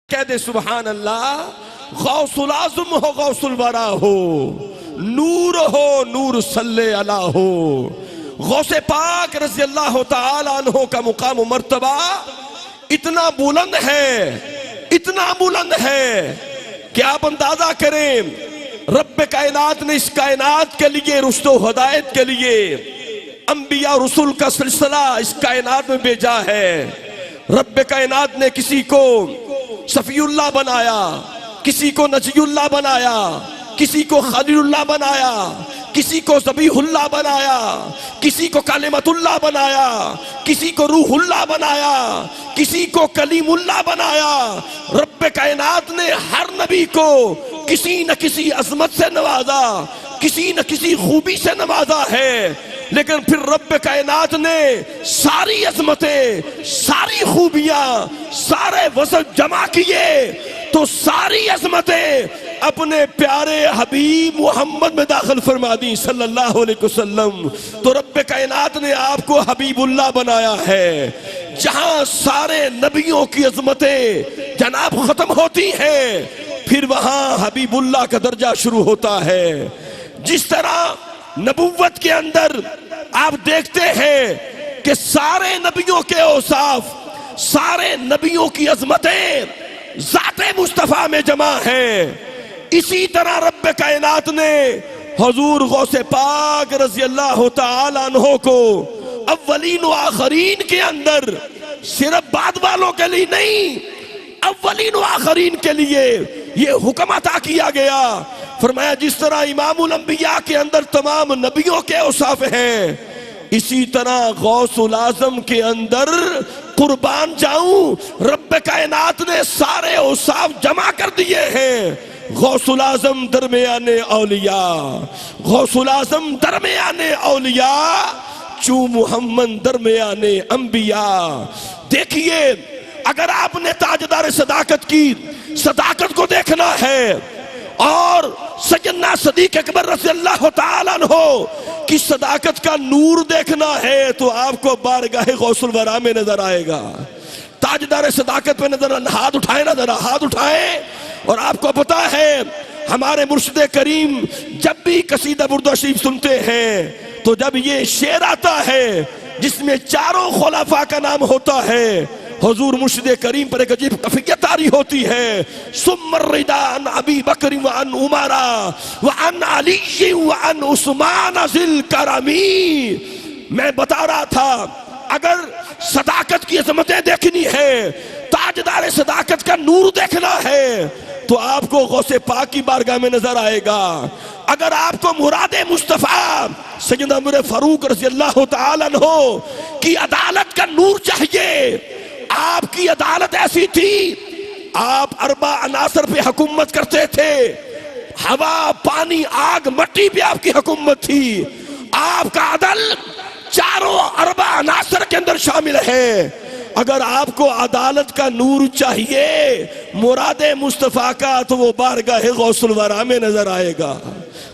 کہہ دے سبحان اللہ. غوث العظم ہو غوث الورا ہو، نور ہو نور صلی اللہ ہو. غوث پاک رضی اللہ تعالی عنہ کا مقام و مرتبہ اتنا بلند ہے، اتنا بلند ہے کہ آپ اندازہ کریں رب کائنات نے اس کائنات کے لیے رشد و ہدایت کے لیے انبیاء رسول کا سلسلہ اس کائنات میں بھیجا ہے. رب کائنات نے کسی کو صفی اللہ بنایا، کسی کو نجی اللہ بنایا، کسی کو خلیل اللہ بنایا، کسی کو ذبیح اللہ بنایا، کسی کو کلمت اللہ بنایا، کسی کو روح اللہ بنایا، کسی کو کلیم اللہ بنایا. رب کائنات نے ہر نبی کو کسی نہ کسی عظمت سے نوازا، کسی نہ کسی خوبی سے نوازا ہے. لیکن پھر رب کائنات نے ساری عظمتیں، ساری خوبیاں، سارے وصف جمع کیے تو ساری عظمتیں اپنے پیارے حبیب محمد میں داخل فرما دی صلی اللہ علیہ وسلم. تو رب کائنات نے آپ کو حبیب اللہ بنایا ہے. جہاں سارے نبیوں کی عظمتیں جناب ختم ہوتی ہیں، پھر وہاں حبیب اللہ کا درجہ شروع ہوتا ہے. جس طرح نبوت کے اندر آپ دیکھتے ہیں کہ سارے نبیوں کے اوصاف، سارے نبیوں کی عظمتیں ذات مصطفیٰ میں جمع ہیں، اسی طرح رب کائنات نے حضور غوث پاک رضی اللہ تعالی عنہ کو اولین و آخرین کے اندر صرف بعد والوں کے لیے نہیں، اولین و آخرین کے لیے یہ حکم عطا کیا گیا. فرمایا جس طرح امام الانبیاء کے اندر تمام نبیوں کے اوصاف ہیں، اسی طرح غوث العظم کے اندر قربان جاؤں رب کائنات نے سارے اوصاف جمع کر دیے ہیں. غوث العظم درمیان اولیاء، غوث العظم درمیان اولیاء، چوں محمد درمیان انبیاء. دیکھیے اگر آپ نے تاجدار صداقت کی صداقت کو دیکھنا ہے اور سیدنا صدیق اکبر رضی اللہ تعالیٰ عنہ کی صداقت کا نور دیکھنا ہے تو آپ کو بارگاہ غوث الورا میں نظر آئے گا. تاجدار صداقت پہ نظر، ہاتھ اٹھائیں نا ذرا، ہاتھ اٹھائیں. اور آپ کو پتا ہے ہمارے مرشد کریم جب بھی قصیدہ برد شریف سنتے ہیں تو جب یہ شعر آتا ہے جس میں چاروں خلفاء کا نام ہوتا ہے، حضور مرشد کریم پر ایک عجیب کفیت طاری ہوتی ہے. ثم الرضا عن ابی بکر وعن عمر وعن علی وعن عثمان ذی الکرم. میں بتا رہا تھا اگر صداقت کی عظمتیں دیکھنی ہے، تاجدار صداقت کا نور دیکھنا ہے تو آپ کو غوث پاک کی بارگاہ میں نظر آئے گا. اگر آپ کو مراد مصطفیٰ سیدنا عمر فاروق رضی اللہ تعالیٰ عنہ کی عدالت کا نور چاہیے، آپ کی عدالت ایسی تھی، آپ اربع عناصر پہ حکومت کرتے تھے، ہوا، پانی، آگ، مٹی پہ آپ کی حکومت تھی. آپ کا عدل چاروں اربع عناصر کے اندر شامل ہے. اگر آپ کو عدالت کا نور چاہیے مراد مصطفیٰ کا تو وہ بارگاہ غوث الورا میں نظر آئے گا.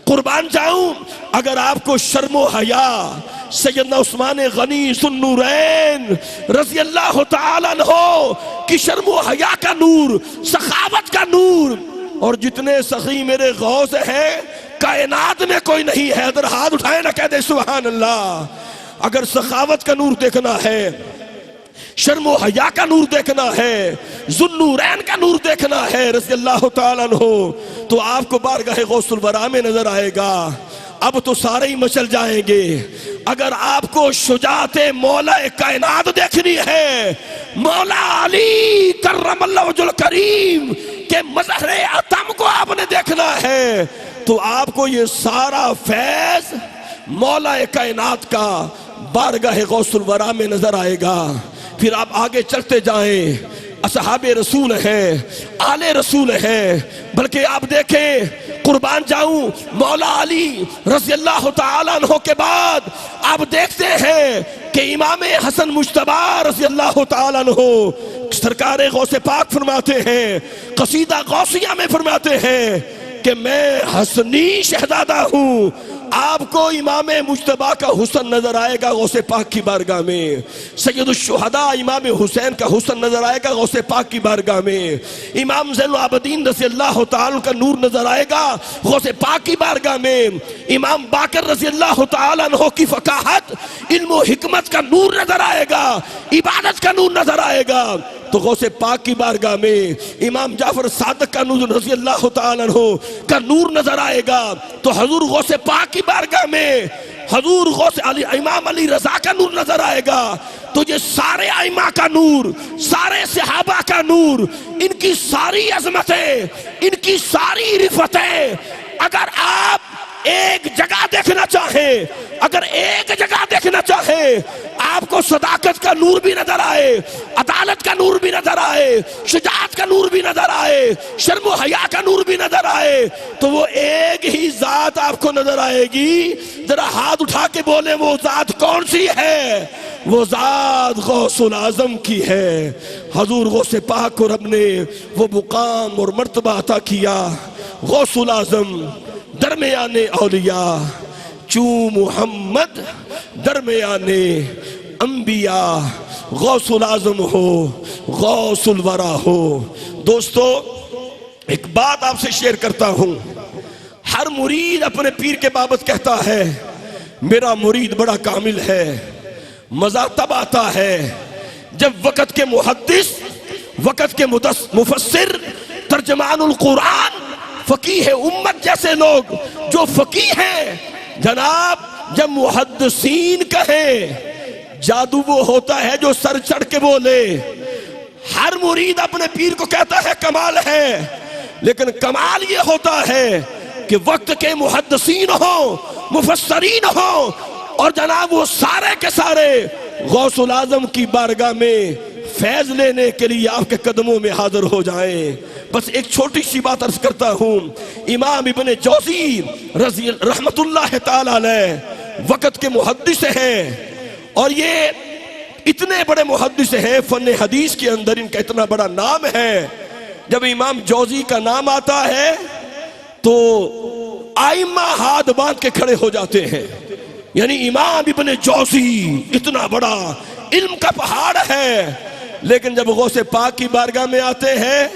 قربان جاؤں اگر آپ کو شرم و حیا سیدنا عثمان غنی ذو النورین رضی اللہ تعالیٰ عنہ کی شرم و حیا کا نور، سخاوت کا نور، اور جتنے سخی میرے غوث ہیں کائنات میں کوئی نہیں ہے، ادھر ہاتھ اٹھائے نہ کہہ دے سبحان اللہ. اگر سخاوت کا نور دیکھنا ہے، شرم و حیا کا نور دیکھنا ہے، ذو النورین کا نور دیکھنا ہے رضی اللہ تعالیٰ عنہ، تو آپ کو بارگاہ غوث الورا میں نظر آئے گا. اب تو سارے ہی مچل جائیں گے. اگر آپ کو شجاعت مولا کائنات دیکھنی ہے، مولا علی کرم اللہ وجہ الکریم کے مظہر عتم کو آپ نے دیکھنا ہے تو آپ کو یہ سارا فیض مولا کائنات کا بارگاہ غوث الورا میں نظر آئے گا. پھر آپ آگے چلتے جائیں، اصحاب رسول ہیں، آل رسول ہیں، بلکہ آپ دیکھیں قربان جاؤں مولا علی رضی اللہ تعالیٰ عنہ کے بعد آپ دیکھتے ہیں کہ امام حسن مجتبی رضی اللہ تعالیٰ عنہ سرکار غوث پاک فرماتے ہیں، قصیدہ غوثیہ میں فرماتے ہیں کہ میں حسنی شہزادہ ہوں، آپ کو امام مجتبی کا حسن نظر آئے گا غوث پاک کی بارگاہ میں، سید الشہداء امام حسین کا حسن نظر آئے گا غوث پاک کی بارگاہ میں، امام زین العابدین رضی اللہ تعالیٰ کا نور نظر آئے گا غوث پاک کی بارگاہ میں، امام باقر رضی اللہ تعالیٰ عنہ کی فقاہت، علم و حکمت کا نور نظر آئے گا، عبادت کا نور نظر آئے گا تو غوث پاک کی بارگاہ میں امام جعفر صادق کا نور رضی اللہ تعالیٰ عنہ کا نور نظر آئے گا تو حضور غوث پاک کی بارگاہ میں حضور غوث امام علی رضا کا نور نظر آئے گا تو یہ سارے ائمہ کا نور، سارے صحابہ کا نور، ان کی ساری عظمتیں، ان کی ساری رفتیں اگر آپ ایک جگہ دیکھنا چاہیں، اگر ایک جگہ دیکھنا چاہیں، آپ کو صداقت کا نور بھی نظر آئے، عدالت کا نور بھی نظر آئے، شجاعت کا نور بھی نظر آئے، شرم و حیا کا نور بھی نظر آئے تو وہ ایک ہی ذات آپ کو نظر آئے گی۔ ذرا ہاتھ اٹھا کے بولیں وہ ذات کون سی ہے؟ وہ ذات غوث العظم کی ہے۔ حضور غوث پاک کو رب نے وہ مقام اور مرتبہ عطا کیا، غوث العظم درمیان اولیاء، چوں محمد درمیان انبیاء، غوث العظم ہو، غوث الورا ہو۔ دوستو ایک بات آپ سے شیئر کرتا ہوں، ہر مرید اپنے پیر کے بابت کہتا ہے میرا مرید بڑا کامل ہے، مزہ تب آتا ہے جب وقت کے محدث، وقت کے مفسر، ترجمان القرآن، فقیہ امت جیسے لوگ جو فقیہ ہیں جناب جب محدثین کہیں جادو وہ ہوتا ہے جو سر چڑھ کے بولے۔ ہر مرید اپنے پیر کو کہتا ہے کمال ہے، لیکن کمال یہ ہوتا ہے کہ وقت کے محدثین ہوں، مفسرین ہوں اور جناب وہ سارے کے سارے غوث العظم کی بارگاہ میں فیض لینے کے لیے آپ کے قدموں میں حاضر ہو جائیں۔ بس ایک چھوٹی سی بات عرض کرتا ہوں، امام ابن جوزی رحمت اللہ تعالی علیہ وقت کے محدث ہیں اور یہ اتنے بڑے محدث ہیں، فن حدیث کے اندر ان کا اتنا بڑا نام ہے۔ جب امام جوزی کا نام آتا ہے تو ائمہ ہاتھ باندھ کے کھڑے ہو جاتے ہیں، یعنی امام ابن جوزی اتنا بڑا علم کا پہاڑ ہے، لیکن جب غوث پاک کی بارگاہ میں آتے ہیں،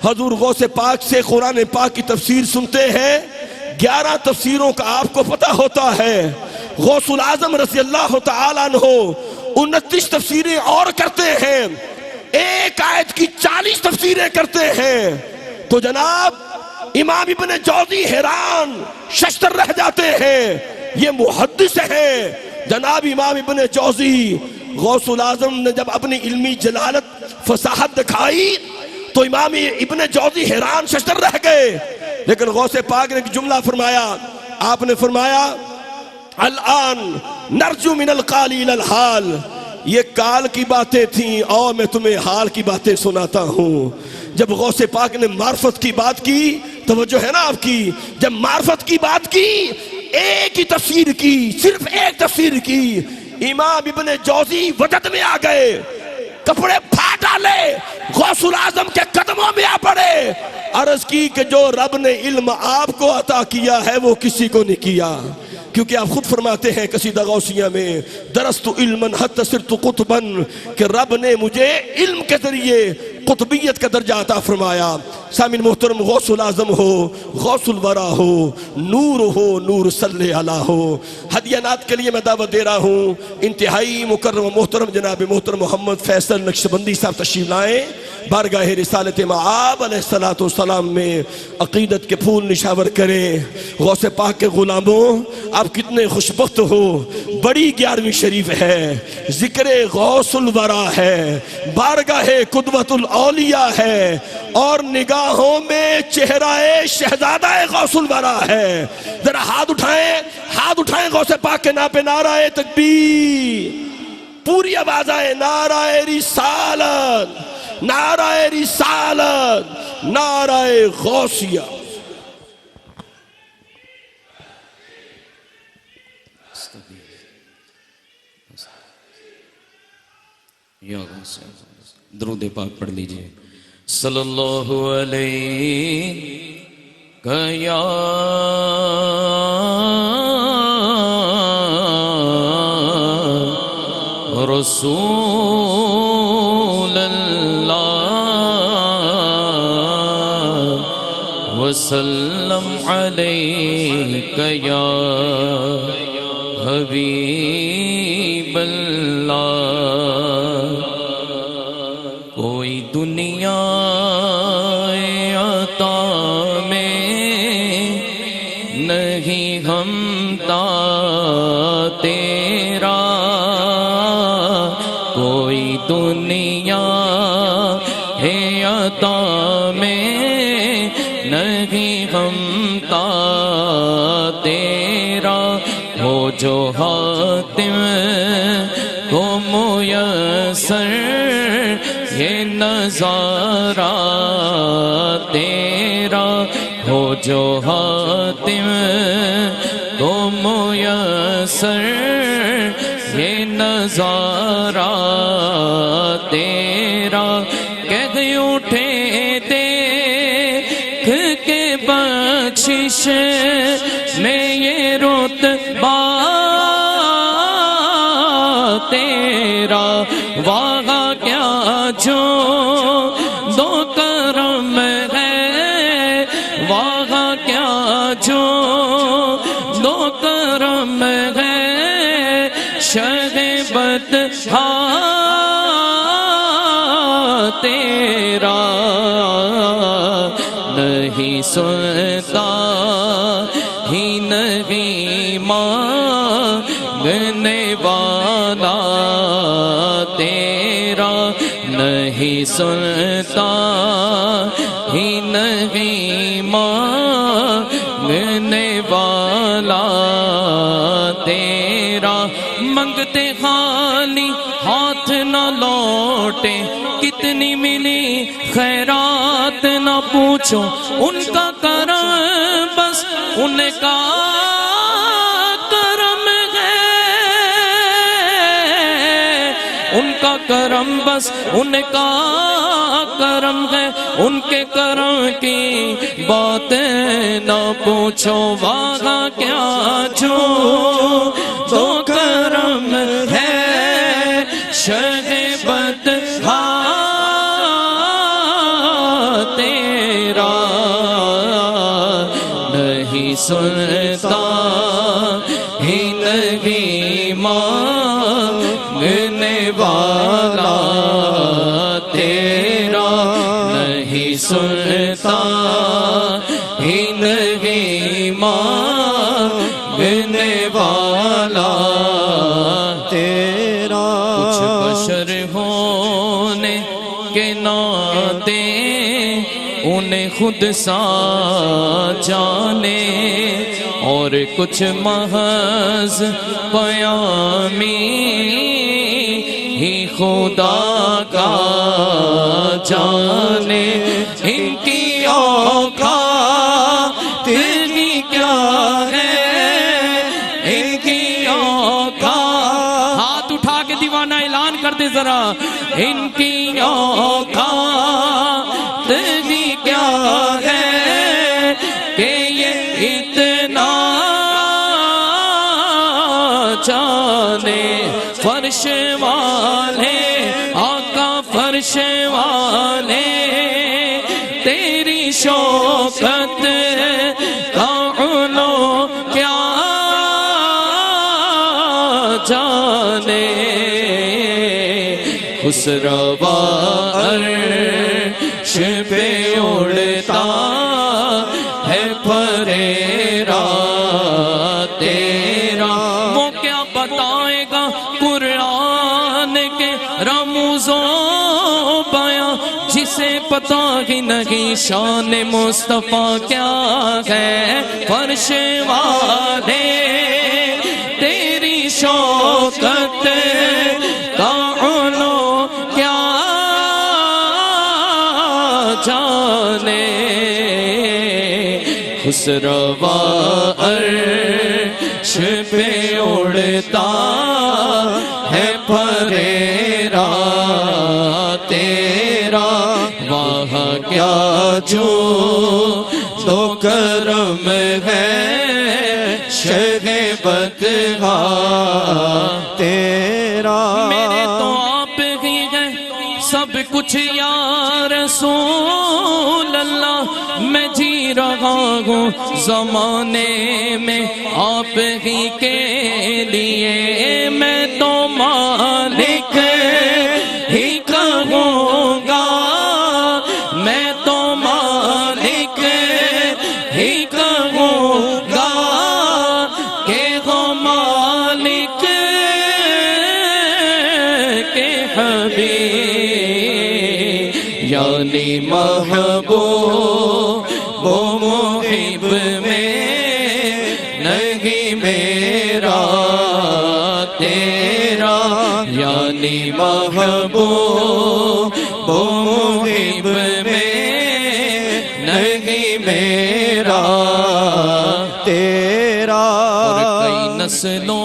حضور غوث پاک سے قرآن پاک کی تفسیر سنتے ہیں، 11 تفسیروں کا آپ کو پتہ ہوتا ہے، غوث العظم رضی اللہ تعالیٰ عنہ 29 تفسیریں اور کرتے ہیں، ایک آیت کی 40 تفسیریں کرتے ہیں تو جناب امام ابن جوزی حیران ششدر رہ جاتے ہیں، یہ محدث ہیں جناب امام ابن جوزی۔ غوث العظم نے جب اپنی علمی جلالت فصاحت دکھائی تو امام ابن جوزی حیران ششدر رہ گئے، لیکن غوث پاک نے ایک جملہ فرمایا، آپ نے فرمایا الان نرجو من القال الى الحال، یہ کال کی باتیں تھیں اور میں تمہیں حال کی باتیں سناتا ہوں۔ جب غوث پاک نے معرفت کی بات کی، توجہ ہے نا آپ کی، جب معرفت کی بات کی، ایک ہی تفسیر کی، صرف ایک تفسیر کی، امام ابن جوزی وجد میں آ گئے، کپڑے پھاڑ ڈالے، غوث العظم کے قدموں میں آ پڑے، عرض کی کہ جو رب نے علم آپ کو عطا کیا ہے وہ کسی کو نہیں کیا، کیونکہ آپ خود فرماتے ہیں قصیدہ غوثیہ میں درست علما حتی صرت قطبا، کہ رب نے مجھے علم کے ذریعے قطبیت کا درجہ عطا فرمایا۔ سامعین محترم، غوث العظم ہو، غوث الورا ہو، نور صلی اللہ ہو، ہدیہ نعت کے لیے میں دعوت دے رہا ہوں، انتہائی مکرم و محترم جناب محترم محمد فیصل نقشبندی صاحب تشریف لائیں، بارگاہ رسالت مآب علیہ السلام میں عقیدت کے پھول نشاور کریں۔ غوث پاک کے غلاموں، آپ کتنے خوشبخت ہو، بڑی 11ویں شریف ہے، ذکر غوث الورا ہے، بارگاہ قدوت الاولیاء ہے اور نگاہوں میں چہرہ شہزادہ غوث الورا ہے۔ ذرا ہاتھ اٹھائیں غوث پاک کے نام پہ نعرہ تکبیر، پوری آواز آئے، نعرہ رسالت، نعرہ رسالت، نعرہ غوثیہ۔ درود پاک پڑھ لیجئے، صلی اللہ علیہ یا رسول اللہ وسلم علیک یا حبیب اللہ کوئی دنیا عطا میں نہیں ہمتا تیرا کوئی دنیا عطا میں نہیں ہمتا تیرا ہو جو حاتم کو میسر یہ نظارہ تیرا ہو جو حاتم کو میسر یہ نظارہ تیرا کہہ اٹھے دیکھ کے بخشش میں یہ رتبہ تیرا وہاں کیا جو دو کرم ہے وہاں کیا جو دو کرم ہے شہبت تیرا نہیں سنتا ہی نہیں مانگنے والا تیرا نہیں سنتا ہی نہیں مانگنے والا تیرا منگتے خالی ہاتھ نہ لوٹے کتنی ملی خیرات نہ پوچھو ان کا کرم بس ان کا کرم ہے ان کا کرم بس ان کا کرم ہے ان کے کرم کی باتیں نہ پوچھو وہاں کیا جو تو کرم ہے شہبت تیرا نہیں سنتا ہی نہیں مانگنے والا تیرا نہیں سنتا ہی نہیں مانگنے والا تیرا کچھ بشر ہونے کے ناطے انہیں خود سا جانے اور کچھ محض پیامی ہی خدا کا جانے ان کی اوقات بھی کیا ہے ان کی اوقات ہاتھ اٹھا کے دیوانہ اعلان کر دے ذرا ان کی اوقات بھی کیا ہے کہ یہ اتنا جانے فرش والے آقا فرش والے تیری شوکت کا علو کیا جانے خسروا عرش پہ اڑتا ہے پھریرا تیرا وہ کیا بتائے گا قرآن کے رموز و بیان جسے پتا ہی نہیں شان مصطفیٰ کیا ہے فرش والے تیری شوکت کا علو کیا جانے خسروا عرش پہ اڑتا ہے پھریرا تیرا وہاں کیا جو تو کرم ہے شہبت تیرا میرے کچھ یا رسول اللہ میں جی رہا ہوں زمانے میں آپ ہی کے لیے میں تو مالک ہی کہوں گا میں تو مالک ہی کہوں گا کہ وہ مالک کے حبیب یعنی محبوب وہ محب میں نہیں میرا تیرا یعنی محبوب وہ محب میں نہیں میرا تیرا اور کئی نسلوں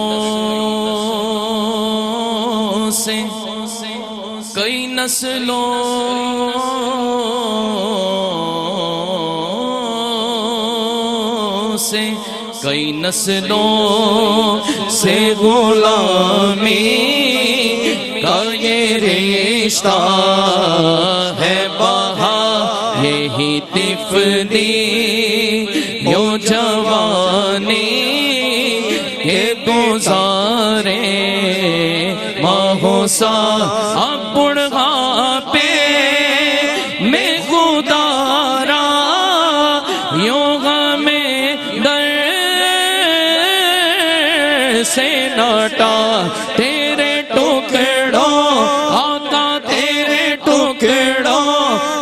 سے کئی نسلوں سے کئی نسلوں سے غلامی کا یہ رشتہ ہے بہا یہی طفلی یوں جوانی کے گزارے ماہو سا اب بڑھاپے میں گزارا یوں غمیں در سے ناٹا تیرے ٹکڑوں آقا تیرے ٹکڑوں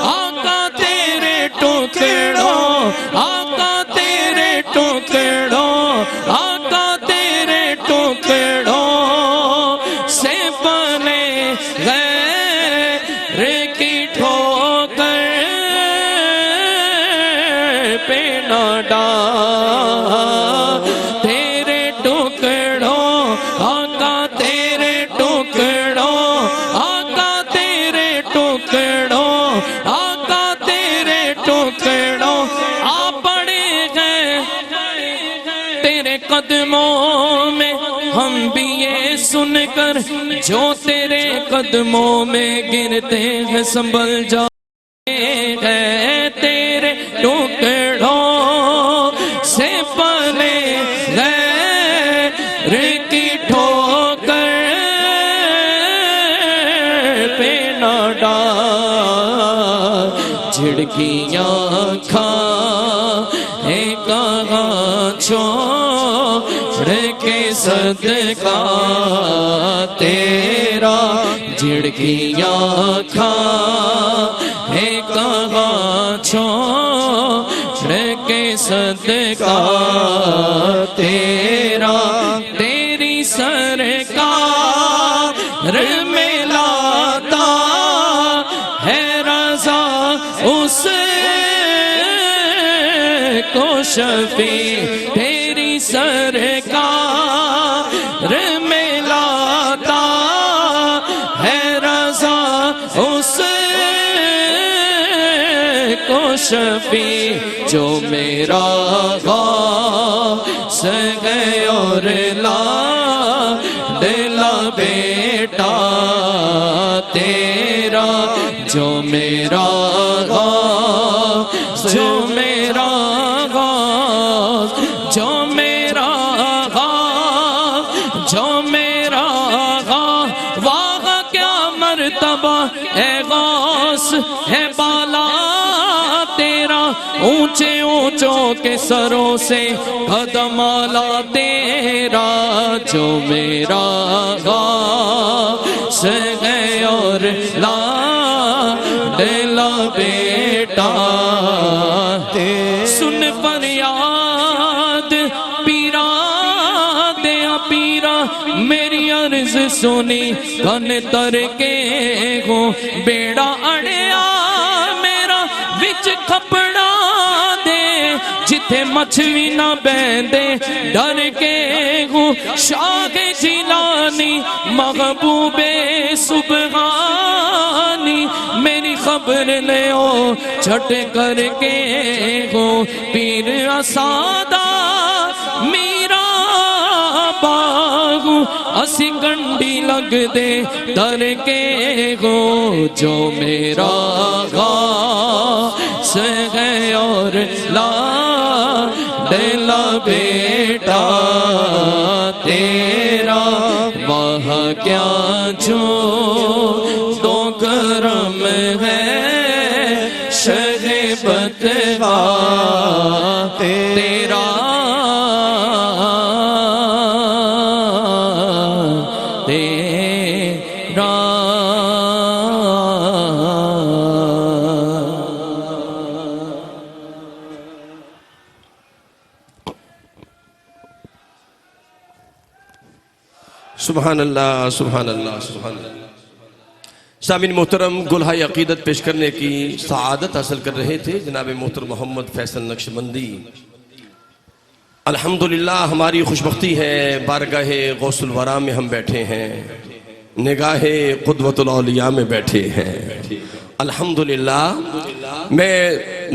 آقا تیرے ٹکڑوں آقا تیرے ٹکڑوں آقا تیرے ٹکڑوں سے بنے غیر کی ٹھوکر پہ نہ ڈال تیرے ٹکڑوں آقا تیرے ٹکڑوں آقا تیرے ٹکڑوں آقا تیرے ٹکڑوں آ پڑے گئے تیرے قدموں میں ہم بھی یہ سن کر جو تیرے قدموں میں گرتے ہیں سنبھل جائے گئے تیرے ٹکڑوں سے بنے غیر کی ٹھوکر پہ نہ ڈال جھڑکیاں کھا کہاں چھوڑ کے صدقہ تیرا جھڑکیاں کھا کہاں چھوڑ کے صدقہ تیرا تیری سرکار میں لاتا ہے رضا اس کو شفیع تیری سرکار میں لاتا ہے رضا اس کو شفیع جو میرا غوث ہے اور لا دلا بیٹا تیرا جو میرا غوث جو میرا غوث جو میرا غوث جو میرا غوث واہ کیا مرتبہ اے غوث ہے بالا تیرا اونچے اونچوں کے سروں سے قدم آلا تیرا جو میرا غوث ہے اور لا دلا بیٹا سن فریاد پیرا دیا پیرا میری عرض سنی کن تر کے ہوں بیڑا اڑیا میرا وچ کھپڑا دے جتھے مچھوی نہ بیندے ڈر کے ہوں شاہ جیلانی محبوب سبحانی میری خبر لیو چھٹ کر کے ہوں پیر اسادہ میرا باغ اسی کنڈی لگ دے در کے گو جو میرا غوث ہے اور لا ڈیلا بیٹا تیرا وہاں کیا جو تو کرم ہے شہ بتغا تیرا سبحان اللہ سبحان اللہ سبحان اللہ۔ سامعین محترم، گلہائے عقیدت پیش کرنے کی سعادت حاصل کر رہے تھے جناب محترم محمد فیصل نقشبندی۔ الحمدللہ ہماری خوشبختی ہے، بارگاہ غوث الورا میں ہم بیٹھے ہیں، نگاہ قدوۃ الاولیاء میں بیٹھے ہیں۔ الحمدللہ میں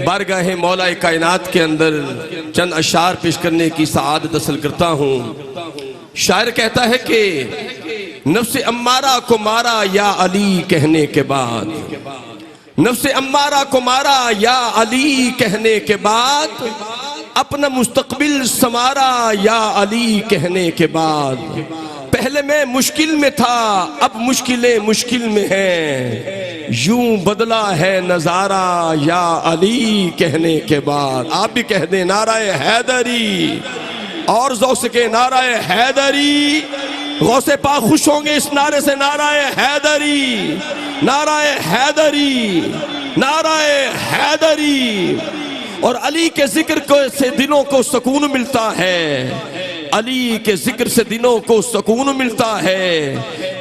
بارگاہ مولا کائنات کے اندر چند اشعار پیش کرنے کی سعادت حاصل کرتا ہوں۔ شاعر کہتا ہے کہ نفس امارہ کو مارا یا علی کہنے کے بعد، نفس امارہ کو مارا یا علی کہنے کے بعد، اپنا مستقبل سنوارا یا علی کہنے کے بعد، پہلے میں مشکل میں تھا اب مشکلیں مشکل میں ہیں، یوں بدلا ہے نظارہ یا علی کہنے کے بعد۔ آپ بھی کہہ دیں نعرہ حیدری، اور ذوق کے نعرہ حیدری۔ غوث پاک خوش ہوں گے اس نعرے سے، نعرہ حیدری، نعرہ حیدری، نعرہ حیدری۔ اور علی کے ذکر سے دلوں کو سکون ملتا ہے، علی کے ذکر سے دلوں کو سکون ملتا ہے،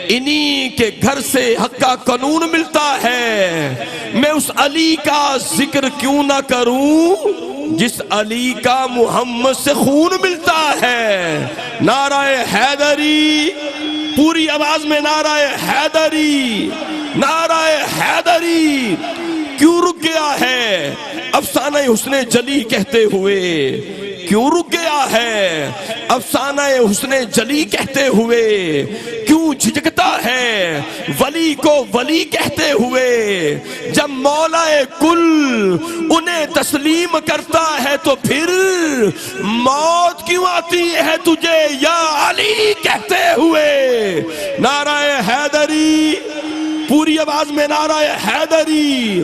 انہی کے گھر سے حق کا قانون ملتا ہے۔ میں اس علی کا ذکر کیوں نہ کروں جس علی کا محمد سے خون ملتا ہے۔ نعرہ حیدری، پوری آواز میں نعرہ حیدری، نعرہ حیدری۔ کیوں رک گیا ہے افسانہ حسن جلی کہتے ہوئے، کیوں رک گیا ہے افسانہ حسن جلی کہتے ہوئے، کیوں جھجکتا ہے ولی کو ولی کہتے ہوئے، جب مولا کل انہیں تسلیم کرتا ہے تو پھر موت کیوں آتی ہے تجھے یا علی کہتے ہوئے۔ نعرہ حیدری، پوری آواز میں نعرہ حیدری،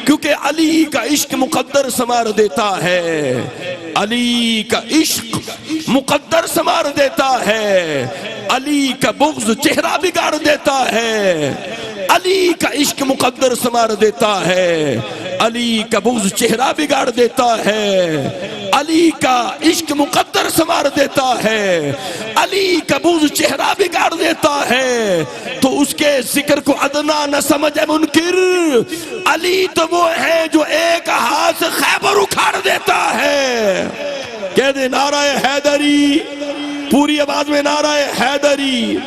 کیونکہ علی کا عشق مقدر سنوار دیتا ہے، علی کا عشق مقدر سنوار دیتا ہے، علی کا بغض چہرہ بگاڑ دیتا ہے، علی کا عشق مقدر سنوار دیتا ہے، علی کا بغض چہرہ بگاڑ دیتا ہے، علی کا عشق مقدر سنوار دیتا ہے، علی کا بغض چہرہ بگاڑ دیتا ہے۔ تو اس کے ذکر کو ادنا نہ سمجھے منکر، علی تو وہ ہے جو ایک ہاتھ سے خیبر اکھاڑ دیتا ہے۔ کہہ دے نعرہ حیدری، پوری آواز میں نعرہ حیدری،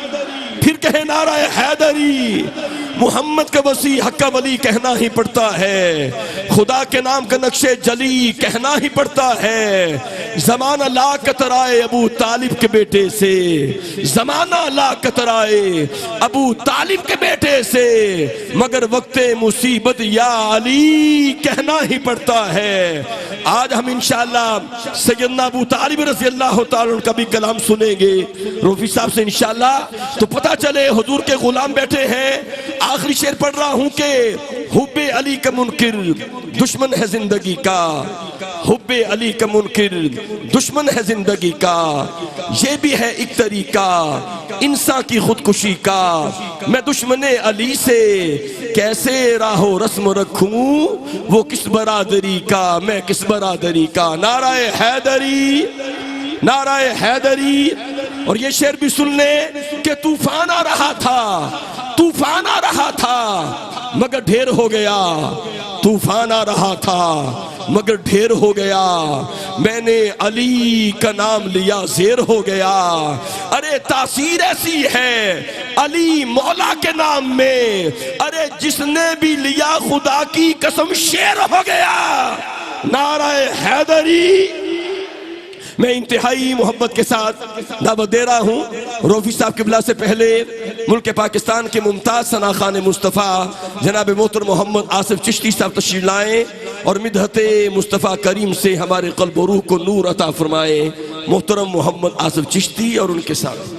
پھر کہے نعرہ حیدری۔ محمد کا وسیع حق کا ولی کہنا ہی پڑتا ہے، خدا کے نام کا نقش جلی کہنا ہی پڑتا ہے۔ زمانہ لا کترائے ابو طالب کے بیٹے سے، زمانہ لا کترائے ابو طالب کے بیٹے سے، مگر وقت مصیبت یا علی کہنا ہی پڑتا ہے۔ آج ہم انشاءاللہ سیدنا ابو طالب رضی اللہ تعالیٰ عنہ کا بھی کلام سنیں گے روفی صاحب سے انشاءاللہ، تو پتہ چلے حضور کے غلام بیٹھے ہیں۔ آخری شعر پڑھ رہا ہوں کہ حب علی کا منکر دشمن ہے زندگی کا، حب علی کا منکر دشمن ہے زندگی کا، یہ بھی ہے ایک طریقہ انسان کی خودکشی کا، میں دشمن علی سے کیسے راہ و رسم رکھوں، وہ کس برادری کا میں کس برادری کا۔ نعرہ حیدری، نعرہ حیدری۔ اور یہ شعر بھی سن لیں کہ طوفان آ رہا تھا، طوفان آ رہا تھا مگر ڈھیر ہو گیا، طوفان آ رہا تھا مگر ڈھیر ہو گیا، میں نے علی کا نام لیا زیر ہو گیا۔ ارے تاثیر ایسی ہے علی مولا کے نام میں، ارے جس نے بھی لیا خدا کی قسم شیر ہو گیا۔ نعرہ حیدری، میں انتہائی محبت کے ساتھ دعوت دے رہا ہوں روفی صاحب قبلہ سے پہلے ملک پاکستان کے ممتاز ثنا خان مصطفیٰ جناب محترم محمد آصف چشتی صاحب تشریف لائیں اور مدحت مصطفیٰ کریم سے ہمارے قلب و روح کو نور عطا فرمائیں۔ محترم محمد آصف چشتی اور ان کے ساتھ